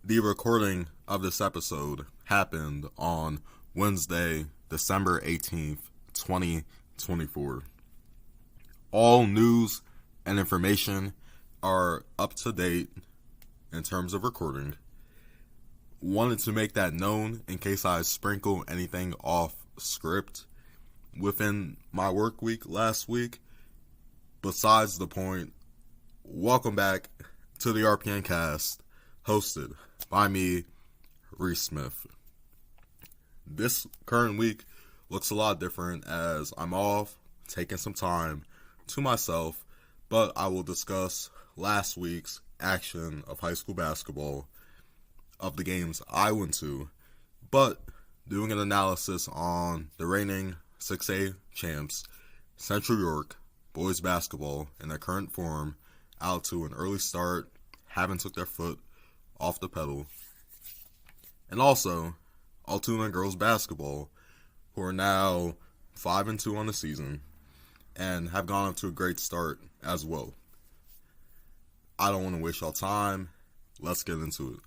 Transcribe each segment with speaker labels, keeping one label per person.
Speaker 1: The recording of this episode happened on Wednesday, December 18th, 2024. All news and information are up to date in terms of recording. Wanted to make that known in case I sprinkle anything off script within my work week last week. Besides the point, welcome back to the RPN cast, hosted by me, Tyreese Smith. This current week looks a lot different as I'm off, taking some time to myself, but I will discuss last week's action of high school basketball, of the games I went to, but doing an analysis on the reigning 6A champs, Central York boys basketball, in their current form, out to an early start, haven't took their foot off the pedal. And also, Altoona girls basketball, who are now 5-2 on the season, and have gone up to a great start as well. I don't want to waste y'all time. Let's get into it.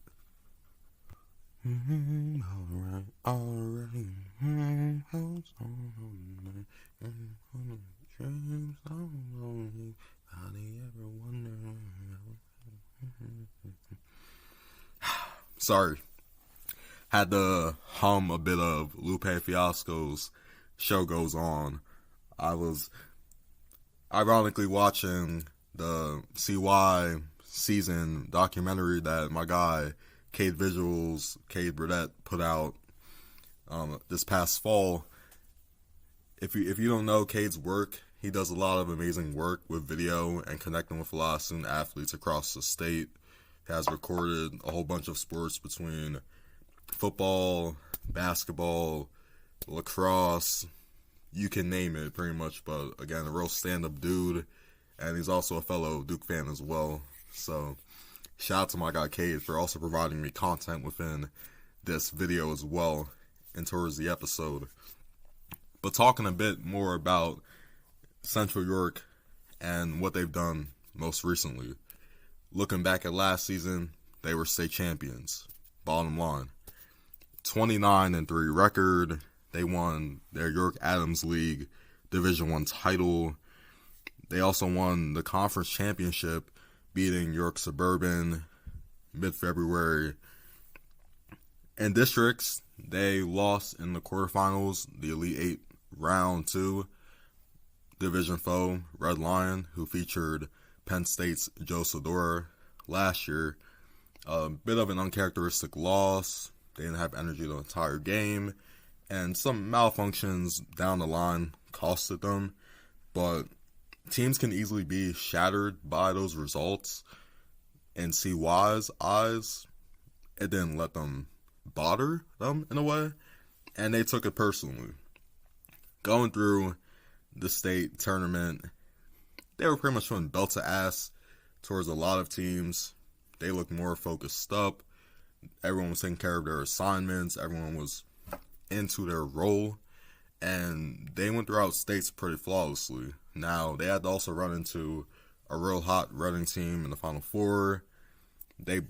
Speaker 1: Sorry. Had to hum a bit of Lupe Fiasco's Show Goes On. I was ironically watching the CY season documentary that my guy Cade Burdette put out this past fall. If you don't know Cade's work, he does a lot of amazing work with video and connecting with a lot of student athletes across the state. He has recorded a whole bunch of sports between football, basketball, lacrosse, you can name it pretty much, but again, a real stand-up dude, and he's also a fellow Duke fan as well. So shout out to my guy Cade for also providing me content within this video as well and towards the episode. But talking a bit more about Central York and what they've done most recently. Looking back at last season, they were state champions. Bottom line, 29-3 record. They won their York Adams League Division I title. They also won the conference championship, beating York Suburban mid-February. In districts, they lost in the quarterfinals, the Elite Eight Round 2. Division foe, Red Lion, who featured Penn State's Joe Sodora last year. A bit of an uncharacteristic loss. They didn't have energy the entire game. And some malfunctions down the line costed them. But teams can easily be shattered by those results. In CY's eyes, it didn't let them bother them in a way. And they took it personally. Going through the state tournament, they were pretty much putting belt to ass towards a lot of teams. They looked more focused up. Everyone was taking care of their assignments. Everyone was into their role. And they went throughout states pretty flawlessly. Now, they had to also run into a real hot Reading team in the Final Four. They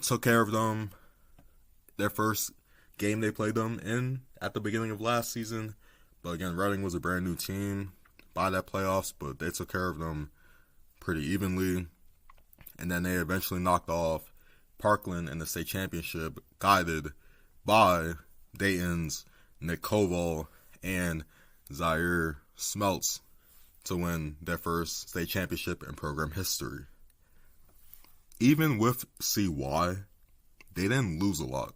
Speaker 1: took care of them. Their first game they played them in at the beginning of last season. But again, Reading was a brand new team by that playoffs, but they took care of them pretty evenly. And then they eventually knocked off Parkland in the state championship, guided by Dayton's Nick Koval and Zaire Smeltz to win their first state championship in program history. Even with CY, they didn't lose a lot.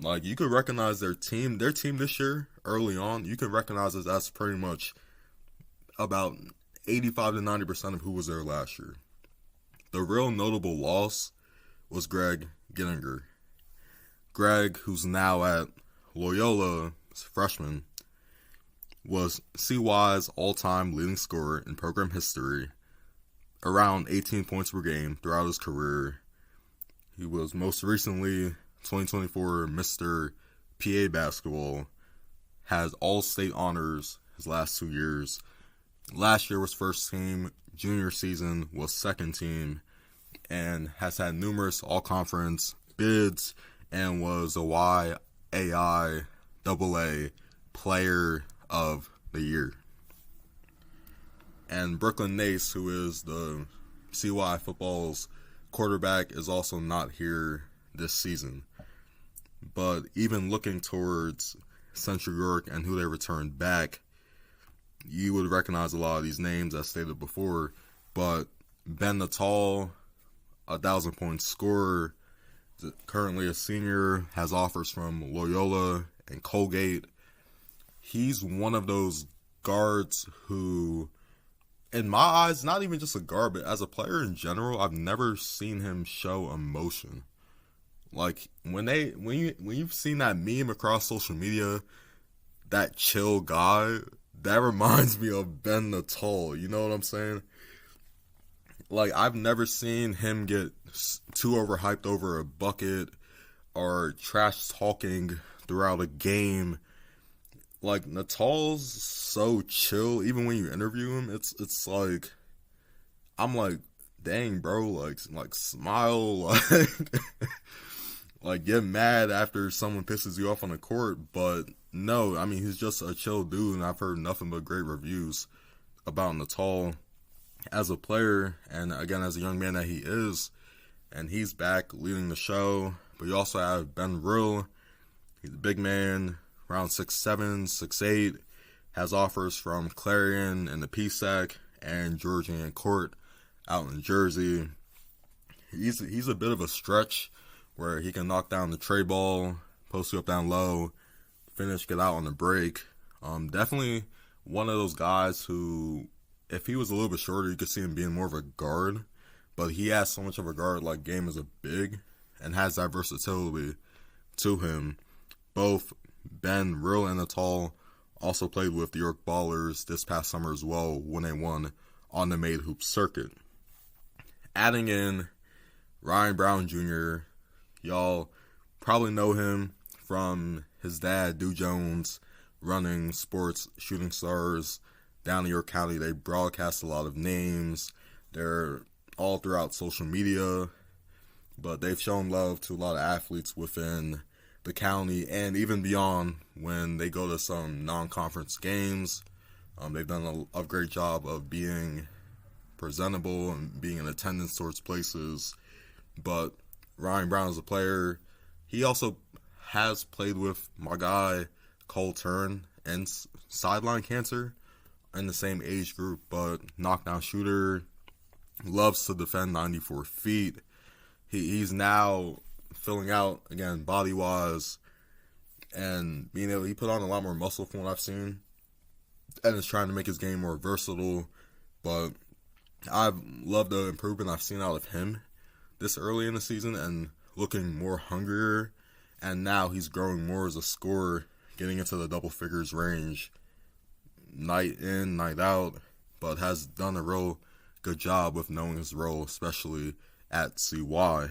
Speaker 1: Like, you could recognize their team this year, early on, you can recognize it as pretty much about 85 to 90% of who was there last year. The real notable loss was Greg Gittinger. Greg, who's now at Loyola, freshman, was CY's all-time leading scorer in program history, around 18 points per game throughout his career. He was most recently 2024 Mr. PIAA basketball, has all-state honors his last 2 years. Last year was first team, junior season was second team, and has had numerous all-conference bids and was a YAI AA Player of the Year. And Brooklyn Nace, who is the CY football's quarterback, is also not here this season. But even looking towards Central York and who they returned back, you would recognize a lot of these names as stated before. But Ben Natal, 1,000-point scorer, currently a senior, has offers from Loyola and Colgate. He's one of those guards who, in my eyes, not even just a guard, but as a player in general, I've never seen him show emotion. Like, when you've seen that meme across social media, that chill guy, that reminds me of Ben Natal. You know what I'm saying? Like, I've never seen him get too overhyped over a bucket or trash talking throughout a game. Like, Natal's so chill. Even when you interview him, it's like, I'm like, dang, bro, like smile, like get mad after someone pisses you off on the court. But no, I mean, he's just a chill dude, and I've heard nothing but great reviews about Natal as a player, and again, as a young man that he is. And he's back leading the show. But you also have Ben Rill. He's a big man, around 6'7", 6'8", has offers from Clarion and the PSAC and Georgian Court out in Jersey. He's a bit of a stretch where he can knock down the tray ball, post you up down low, finish, get out on the break. Definitely one of those guys who, if he was a little bit shorter, you could see him being more of a guard. But he has so much of a guard-like game as a big and has that versatility to him. Both Ben Rill and Natal also played with the York Ballers this past summer as well when they won on the Made Hoop circuit. Adding in Ryan Brown Jr., y'all probably know him from his dad, Dew Jones, running Sports Shooting Stars down in York County. They broadcast a lot of names. They're all throughout social media, but they've shown love to a lot of athletes within the county and even beyond when they go to some non-conference games. They've done a great job of being presentable and being in attendance towards places. But Ryan Brown is a player. He also has played with my guy Cole Turn and Sideline Cancer in the same age group, but knockdown shooter, loves to defend 94 feet. He's now filling out, again, body-wise, and being able, he put on a lot more muscle from what I've seen, and is trying to make his game more versatile. But I've loved the improvement I've seen out of him this early in the season, and looking more hungrier, and now he's growing more as a scorer, getting into the double figures range, night in, night out, but has done a real good job with knowing his role, especially at CY.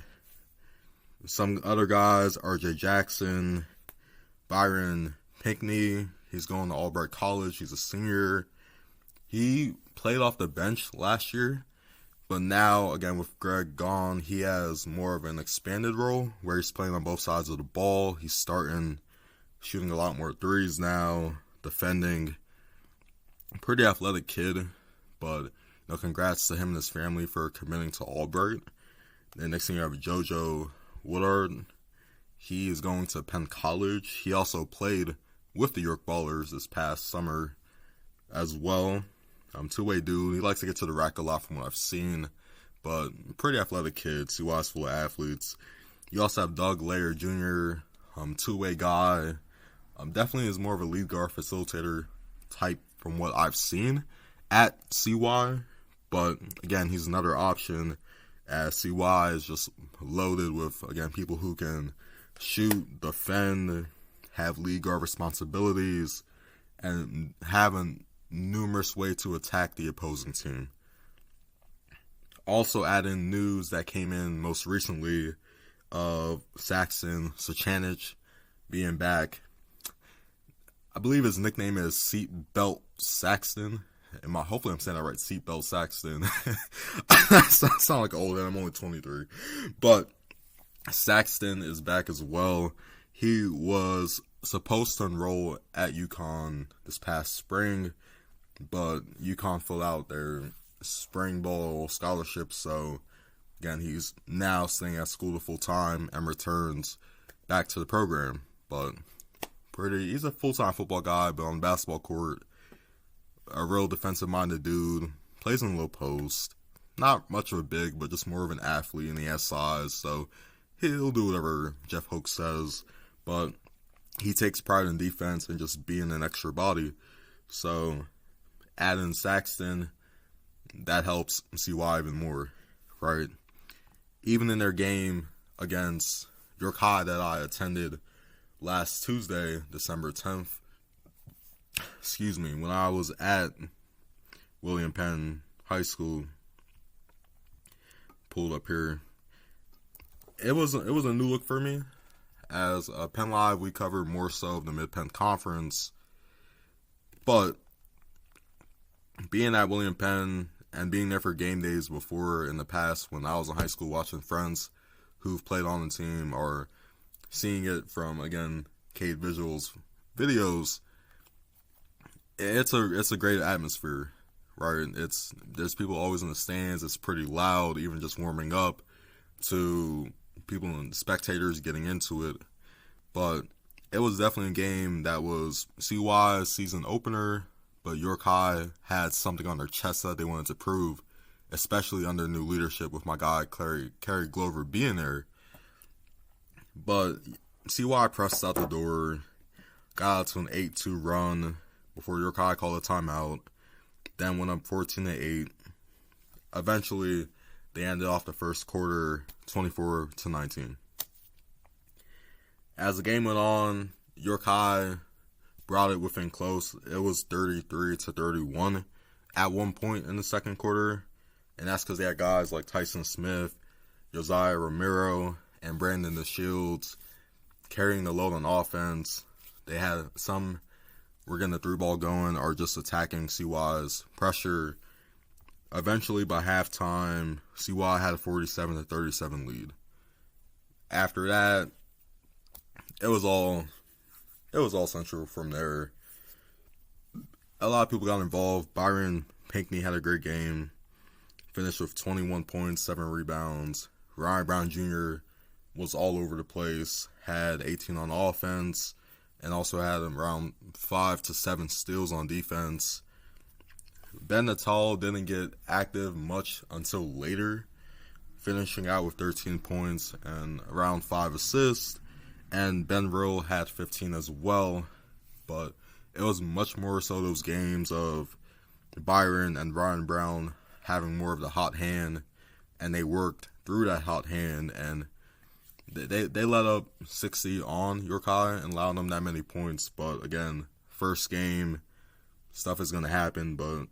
Speaker 1: Some other guys, RJ Jackson, Byron Pinkney, he's going to Albright College, he's a senior. He played off the bench last year, but now, again, with Greg gone, he has more of an expanded role where he's playing on both sides of the ball. He's starting, shooting a lot more threes now, defending. Pretty athletic kid, but congrats to him and his family for committing to Albright. The next thing you have JoJo Woodard. He is going to Penn College. He also played with the York Ballers this past summer as well. Two-way dude. He likes to get to the rack a lot from what I've seen, but pretty athletic kid. CY's full of athletes. You also have Doug Layer Jr., two-way guy. Definitely is more of a lead guard facilitator type from what I've seen at CY. But, again, he's another option as CY is just loaded with, again, people who can shoot, defend, have lead guard responsibilities, and have a numerous way to attack the opposing team. Also add in news that came in most recently of Saxon Sochanich being back. I believe his nickname is Seatbelt Saxton. Hopefully I'm saying that right, Seatbelt Saxton. I sound like old, and I'm only 23. But Saxton is back as well. He was supposed to enroll at UConn this past spring, but UConn filled out their spring bowl scholarship, so again, he's now staying at school the full time and returns back to the program. But he's a full-time football guy, but on the basketball court, a real defensive-minded dude, plays in low post, not much of a big, but just more of an athlete, and he has size, so he'll do whatever Jeff Hoke says, but he takes pride in defense and just being an extra body. So adding Saxton, that helps CY even more, right? Even in their game against York High that I attended last Tuesday, December 10th, when I was at William Penn High School, pulled up here, it was a new look for me. As Penn Live, we covered more so of the Mid-Penn Conference, but being at William Penn and being there for game days before in the past when I was in high school watching friends who've played on the team or seeing it from, again, Cade Visuals videos, it's a great atmosphere, right? There's people always in the stands. It's pretty loud, even just warming up, to people and spectators getting into it. But it was definitely a game that was CY's season opener, but York High had something on their chest that they wanted to prove, especially under new leadership with my guy Kerry Glover being there. But CY pressed out the door, got out to an 8-2 run before York High called a timeout, then went up 14-8. Eventually, they ended off the first quarter 24-19. As the game went on, York High brought it within close. It was 33-31 at one point in the second quarter, and that's because they had guys like Tyreese Smith, Josiah Romero, and Brandon DeShields carrying the load on offense. They had some were getting the through ball going or just attacking CY's pressure. Eventually, by halftime, CY had a 47-37 lead. After that, it was all central from there. A lot of people got involved. Byron Pinkney had a great game. Finished with 21 points, 7 rebounds. Ryan Brown Jr. was all over the place. Had 18 on offense. And also had around 5 to 7 steals on defense. Ben Natal didn't get active much until later, finishing out with 13 points and around 5 assists. And Ben Rill had 15 as well. But it was much more so those games of Byron and Ryan Brown having more of the hot hand, and they worked through that hot hand, and they let up 60 on York High and allowed them that many points. But again, first game, stuff is going to happen, but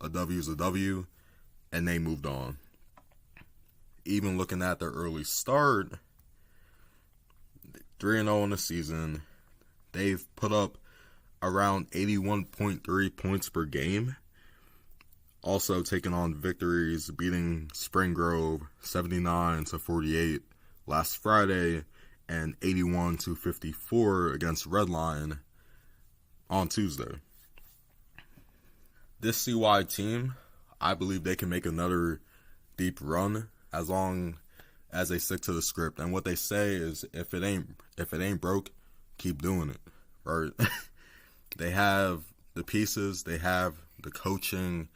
Speaker 1: a W is a W, and they moved on. Even looking at their early start, 3-0 in the season, they've put up around 81.3 points per game. Also taking on victories, beating Spring Grove 79-48 last Friday and 81-54 against Redline on Tuesday. This CY team, I believe they can make another deep run as long as they stick to the script. And what they say is, if it ain't broke, keep doing it. Right? They have the pieces, they have the coaching.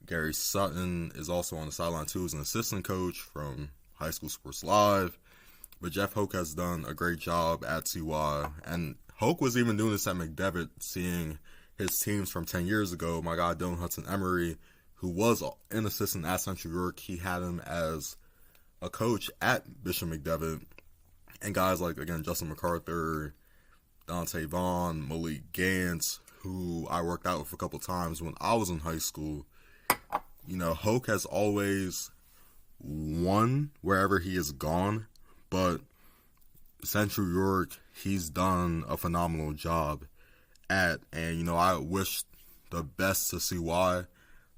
Speaker 1: Gary Sutton is also on the sideline too as an assistant coach from High School Sports Live. But Jeff Hoke has done a great job at CY. And Hoke was even doing this at McDevitt, seeing his teams from 10 years ago. My guy Dylan Hudson-Emery, who was an assistant at Central York, he had him as a coach at Bishop McDevitt. And guys like, again, Justin MacArthur, Dante Vaughn, Malik Gantz, who I worked out with a couple times when I was in high school. You know, Hoke has always won wherever he has gone, but Central York, he's done a phenomenal job at. And, you know, I wish the best to CY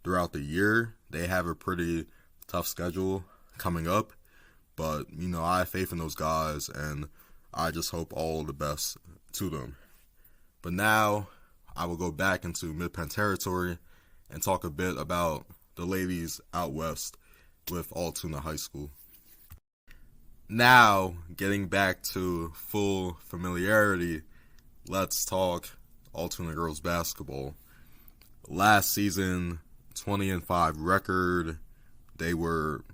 Speaker 1: throughout the year. They have a pretty tough schedule coming up, But, I have faith in those guys, and I just hope all the best to them. But now, I will go back into Mid-Penn territory and talk a bit about the ladies out west with Altoona High School. Now, getting back to full familiarity, let's talk Altoona girls basketball. Last season, 20-5 record. They were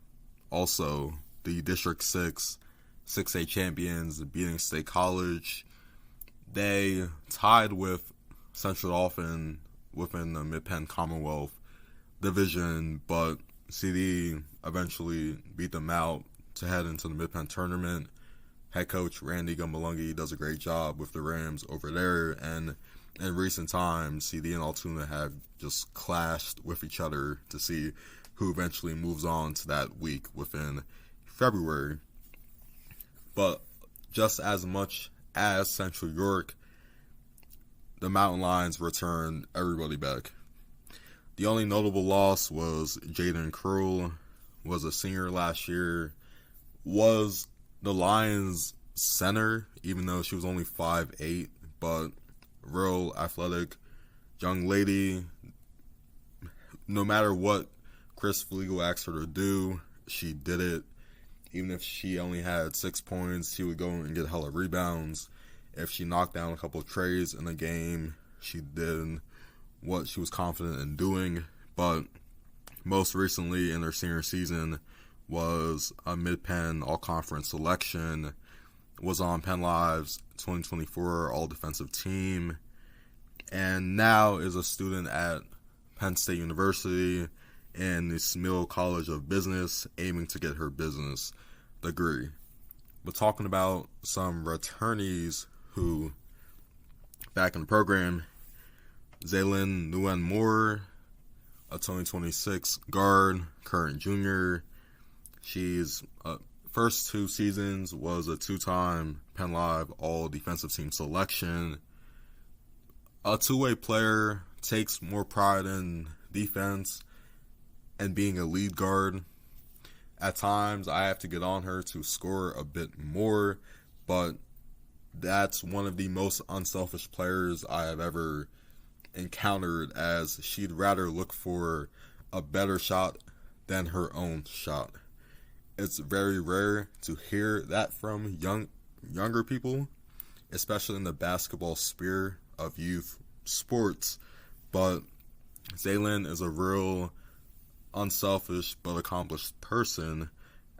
Speaker 1: also the District 6 6A champions, beating State College. They tied with Central Dauphin within the Mid-Penn Commonwealth Division, but CD eventually beat them out to head into the Mid-Penn tournament. Head coach Randy Gumbalungi does a great job with the Rams over there, and in recent times, CD and Altoona have just clashed with each other to see who eventually moves on to that week within February. But just as much as Central York, the Mountain Lions returned everybody back. The only notable loss was Jaden Krull, was a senior last year, was the Lions center, even though she was only 5'8", but real athletic young lady. No matter what Chris Flegel asked her to do, she did it. Even if she only had 6 points, she would go and get hella rebounds. If she knocked down a couple of trays in the game, she did what she was confident in doing. But most recently in her senior season was a Mid-Penn All-Conference selection, was on Penn Live's 2024 All-Defensive Team, and now is a student at Penn State University in the Smill College of Business, aiming to get her business degree. But talking about some returnees who back in the program, Zaylin Nguyen Moore, a 2026 guard, current junior. She's first 2 seasons was a 2-time Penn Live All-Defensive Team selection. A two-way player, takes more pride in defense and being a lead guard. At times, I have to get on her to score a bit more, but that's one of the most unselfish players I have ever encountered, as she'd rather look for a better shot than her own shot. It's very rare to hear that from younger people, especially in the basketball sphere of youth sports. But Zaylin is a real unselfish but accomplished person,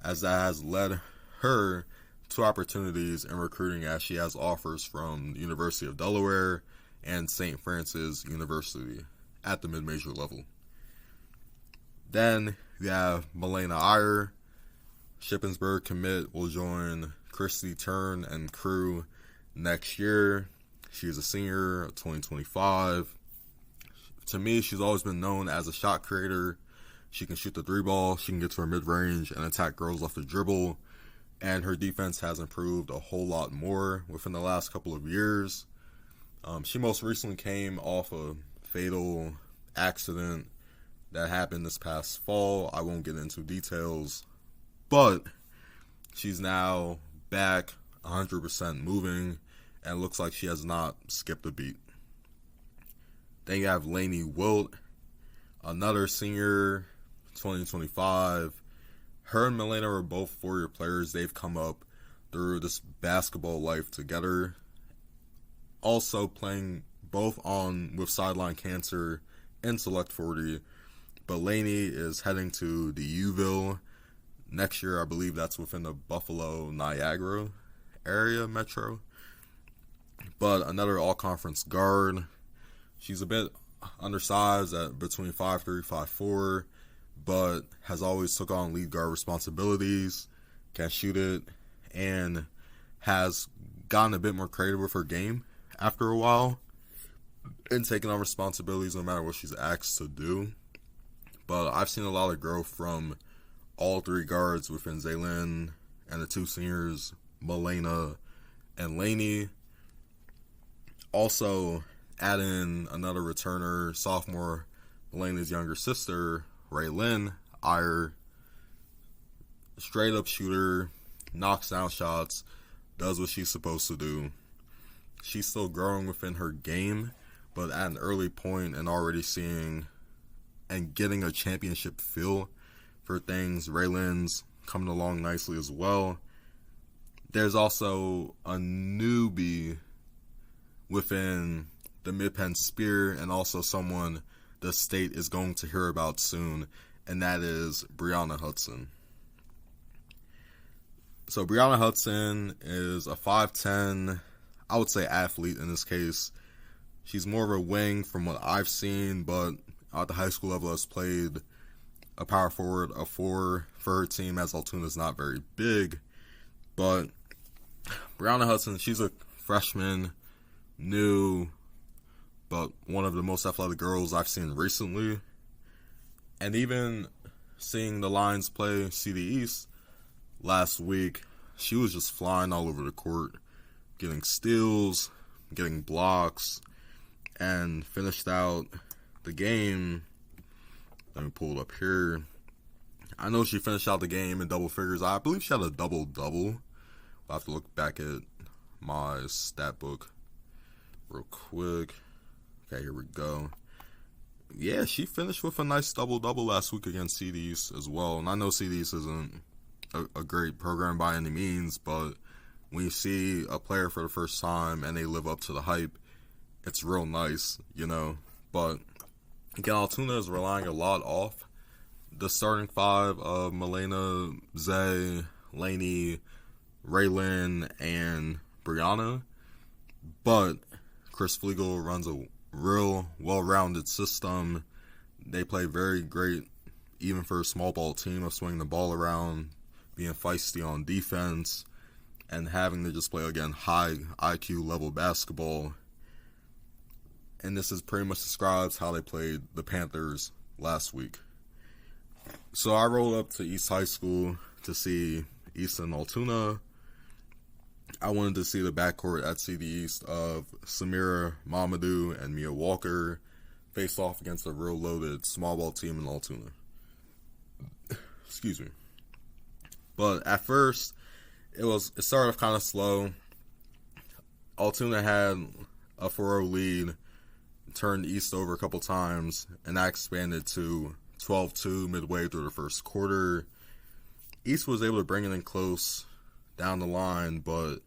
Speaker 1: as that has led her to opportunities in recruiting, as she has offers from the University of Delaware and St. Francis University at the mid-major level. Then you have Milena Iyer, Shippensburg commit, will join Christy Turn and crew next year. She is a senior, 2025. To me, she's always been known as a shot creator. She can shoot the 3-ball, she can get to her mid-range and attack girls off the dribble, and her defense has improved a whole lot more within the last couple of years. She most recently came off a fatal accident that happened this past fall. I won't get into details, but she's now back 100% moving and looks like she has not skipped a beat. Then you have Lainey Wilt, another senior, 2025. Her and Milena are both 4-year players. They've come up through this basketball life together. Also playing both on with Sideline Cancer in Select 40. But Lainey is heading to the Uville next year. I believe that's within the Buffalo, Niagara area metro. But another all-conference guard. She's a bit undersized at between 5'3", 5'4", but has always took on lead guard responsibilities, can shoot it, and has gotten a bit more creative with her game after a while and taking on responsibilities no matter what she's asked to do. But I've seen a lot of growth from all 3 guards within Zaylin and the 2 seniors, Milena and Lainey. Also, add in another returner, sophomore, Milena's younger sister, Raylyn Iyer. Straight up shooter, knocks down shots, does what she's supposed to do. She's still growing within her game, but at an early point and already seeing and getting a championship feel for things. Raylan's coming along nicely as well. There's also a newbie within the Mid-Penn Spear, and also someone the state is going to hear about soon, and that is Brianna Hudson. So Brianna Hudson is a 5'10", I would say athlete in this case. She's more of a wing from what I've seen, but at the high school level has played a power forward, a 4 for her team, as Altoona's not very big. But Brianna Hudson, she's a freshman, new, but one of the most athletic girls I've seen recently. And even seeing the Lions play CD East last week, she was just flying all over the court, getting steals, getting blocks, and finished out the game. Let me pull it up here. I know she finished out the game in double figures. I believe she had a double-double. I'll have to look back at my stat book real quick. Okay, here we go. Yeah, she finished with a nice double-double last week against CDs as well. And I know CDs isn't a great program by any means, but when you see a player for the first time and they live up to the hype, it's real nice, you know. But again, Altoona is relying a lot off the starting five of Milena, Zay, Lainey, Raylan, and Brianna. But Chris Flegel runs a real well-rounded system. They play very great, even for a small ball team, of swinging the ball around, being feisty on defense, and having to just play, again, high IQ level basketball. And this is pretty much describes how they played the Panthers last week. So I rolled up to East High School to see East and Altoona. I wanted to see the backcourt at CD East of Samira Mamadou and Mia Walker face off against a real loaded small ball team in Altoona. Excuse me. But at first, it started off kind of slow. Altoona had a 4-0 lead, turned East over a couple times, and that expanded to 12-2 midway through the first quarter. East was able to bring it in close down the line, but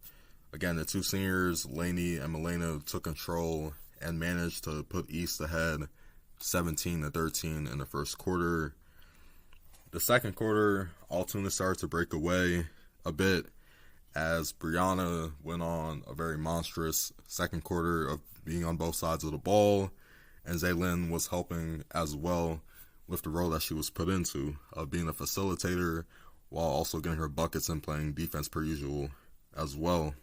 Speaker 1: again, the two seniors, Lainey and Milena, took control and managed to put East ahead 17-13 in the first quarter. The second quarter, Altoona started to break away a bit as Brianna went on a very monstrous second quarter of being on both sides of the ball, and Zaylin was helping as well with the role that she was put into of being a facilitator while also getting her buckets and playing defense per usual as well.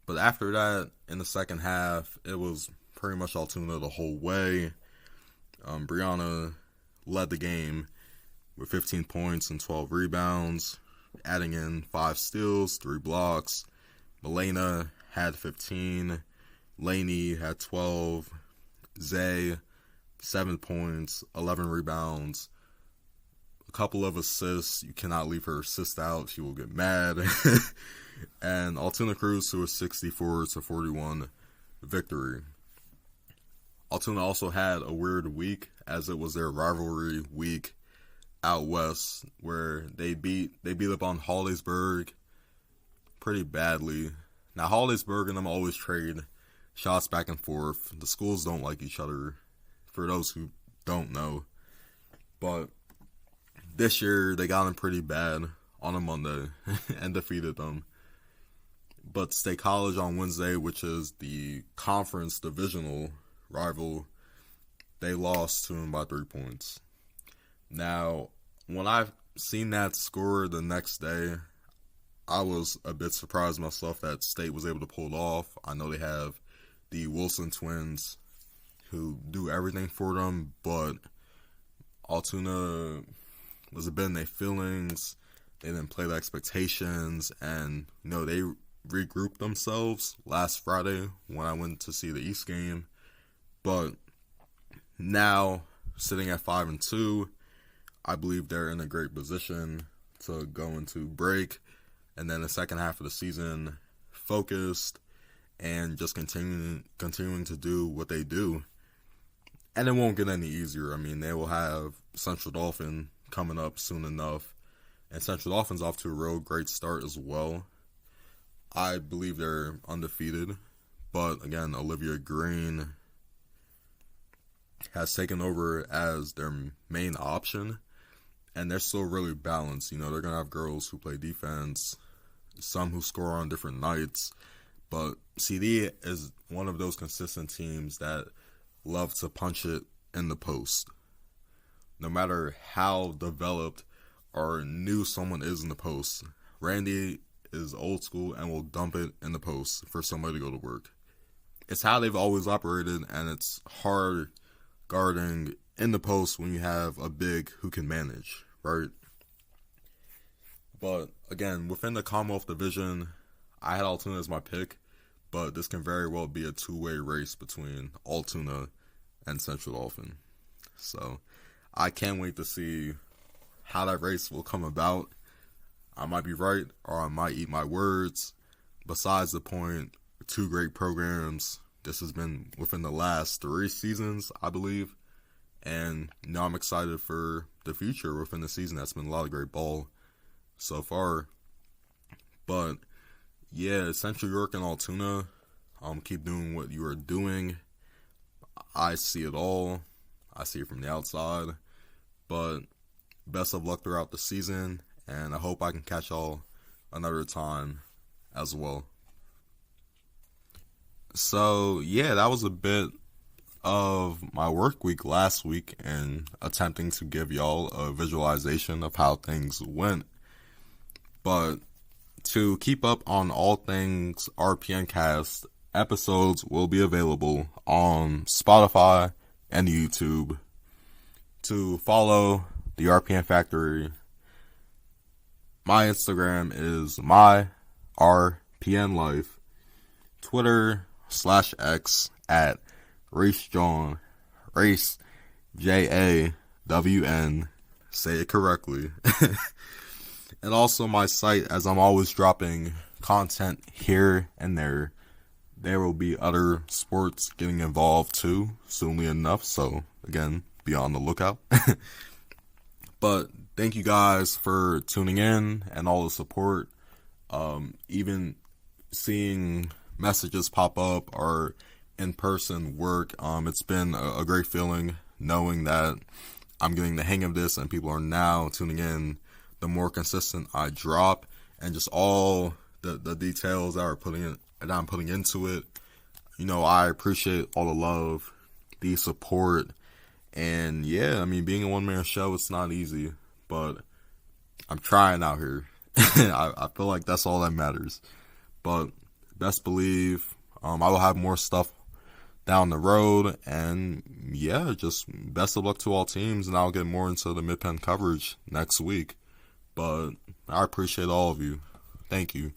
Speaker 1: But after that, in the second half, it was pretty much Altoona the whole way. Brianna led the game with 15 points and 12 rebounds, adding in 5 steals, 3 blocks. Milena had 15. Lainey had 12. Zay, 7 points, 11 rebounds, a couple of assists. You cannot leave her assist out. She will get mad. And Altoona cruised to a 64-41 victory. Altoona also had a weird week, as it was their rivalry week out west, where they beat up on Hollidaysburg pretty badly. Now, Hollidaysburg and them always trade shots back and forth. The schools don't like each other, for those who don't know. But this year, they got them pretty bad on a Monday and defeated them. But State College on Wednesday, which is the conference divisional rival, they lost to them by 3 points. Now, when I've seen that score the next day, I was a bit surprised myself that State was able to pull it off. I know they have the Wilson twins who do everything for them, but Altoona was a bit in their feelings. They didn't play the expectations, and they regrouped themselves last Friday when I went to see the East game. But now, sitting at 5-2, I believe they're in a great position to go into break and then the second half of the season focused and just continuing to do what they do. And it won't get any easier. I mean, they will have Central Dauphin coming up soon enough. And Central Dauphin's off to a real great start as well. I believe they're undefeated. But again, Olivia Green has taken over as their main option. And they're still really balanced. You know, they're going to have girls who play defense, some who score on different nights. But CD is one of those consistent teams that love to punch it in the post. No matter how developed or new someone is in the post, Randy is old school and will dump it in the post for somebody to go to work. It's how they've always operated, and it's hard guarding in the post when you have a big who can manage, right? But again, within the Commonwealth Division, I had Altoona as my pick, but this can very well be a two-way race between Altoona and Central Dauphin. So I can't wait to see how that race will come about. I might be right, or I might eat my words. Besides the point, two great programs. This has been within the last 3 seasons, I believe. And now I'm excited for the future within the season. That's been a lot of great ball so far. But yeah, Central York and Altoona, keep doing what you are doing. I see it all. I see it from the outside. But best of luck throughout the season. And I hope I can catch y'all another time as well. So yeah, that was a bit of my work week last week and attempting to give y'all a visualization of how things went. But to keep up on all things RPN Cast, episodes will be available on Spotify and YouTube. To follow the RPN Factory, my Instagram is my RPN Life, Twitter/X at RaceJawn, Race JAWN, say it correctly. And also my site, as I'm always dropping content here and there. There will be other sports getting involved too, soonly enough. So again, be on the lookout. But thank you guys for tuning in and all the support. Even seeing messages pop up or in-person work, it's been a great feeling knowing that I'm getting the hang of this and people are now tuning in the more consistent I drop, and just all the details that I'm putting into it. You know, I appreciate all the love, the support, and yeah, I mean, being a one-man show, it's not easy, but I'm trying out here. I feel like that's all that matters. But best believe I will have more stuff down the road, and yeah, just best of luck to all teams, and I'll get more into the Mid-Penn coverage next week. But I appreciate all of you. Thank you.